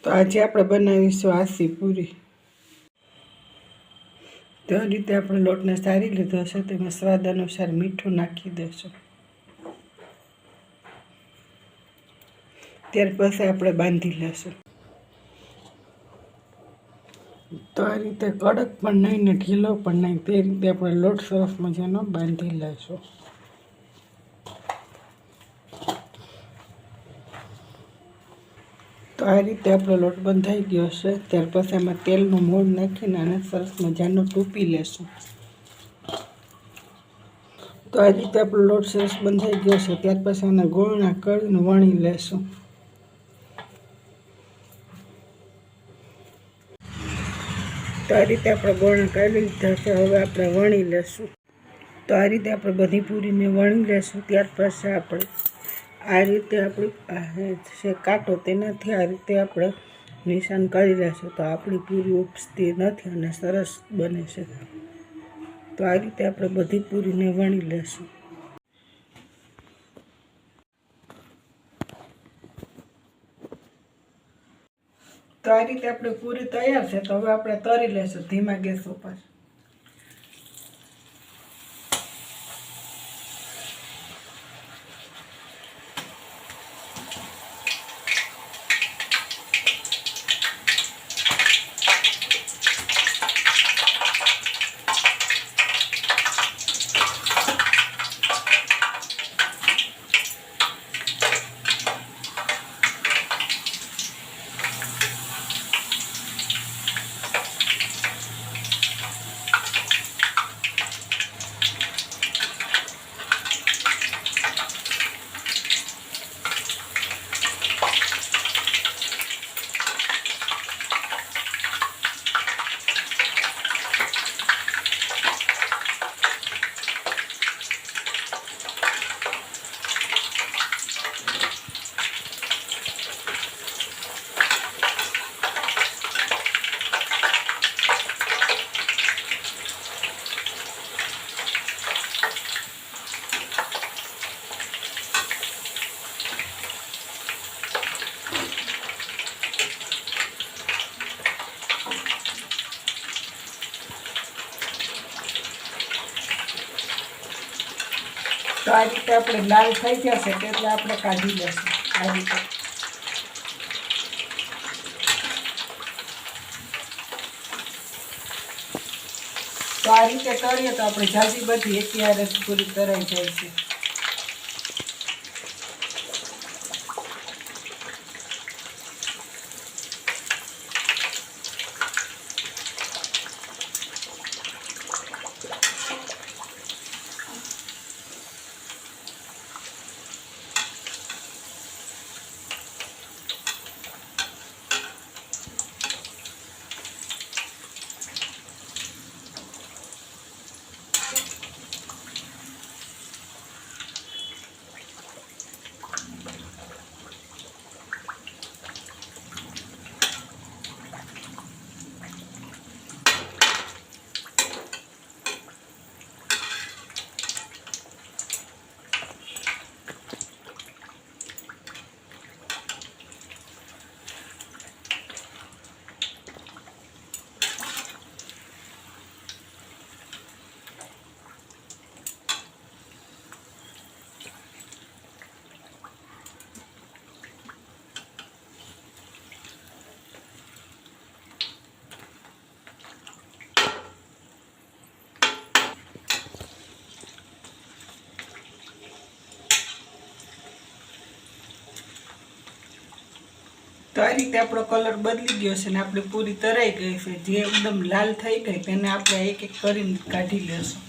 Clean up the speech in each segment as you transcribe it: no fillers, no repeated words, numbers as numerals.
તો આજે આપણે બનાવીશું આસી પૂરી। તો આ રીતે આપણે લોટને સારી લીધો છે, તેમાં સ્વાદ અનુસાર મીઠું નાખી દેશું। ત્યાર પછી આપણે બાંધી લેશું। તો આ રીતે કડક પણ નહીં ને ઢીલો પણ નહીં, તે રીતે આપણે લોટ સરસ મજાનો બાંધી લેશું। તો આ રીતે આપણો લોટ બંધાઈ ગયો છે। ત્યાર પછી એમાં તેલનું મોણ નાખીને આને સરસ મજાનો ટૂંપી લેશું। તો આ રીતે આપણો લોટ સરસ બંધાઈ ગયો છે। ત્યાર પછી આને ગોળના કરીને વણી લેશું। તો આ રીતે આપણે ગોળના કરી લીધા છે, હવે આપણે વણી લેશું। તો આ રીતે આપણે બધી પૂરીને વણી લેશું। ત્યાર પછી આપણે આ રીતે આપણી જે કાંટો તેનાથી આ રીતે આપણે નિશાન કરી લેશું, તો આપણી પૂરી ઉપસતી નથી અને સરસ બને છે। તો આ રીતે આપણે બધી પૂરીને વણી લેશું। તો આ રીતે આપણી પૂરી તૈયાર છે। તો હવે આપણે તળી લેશું ધીમા ગેસ ઉપર। તો આ રીતે આપણે લાલ થઈ જશે એટલે આપણે કાઢી લેશું આ રીતે। તો આ રીતે તળીએ તો આપણે જાજી બધી એકી હારે પૂરી તરાઈ જાય છે। તો આ રીતે આપણો કલર બદલી ગયો છે ને આપણી પૂરી તરાઈ ગઈ છે। જે એકદમ લાલ થઈ ગઈ તેને આપણે એક એક કરીને કાઢી લેશું।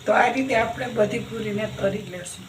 તો આ રીતે આપણે બધી પૂરીને તરી લેશું.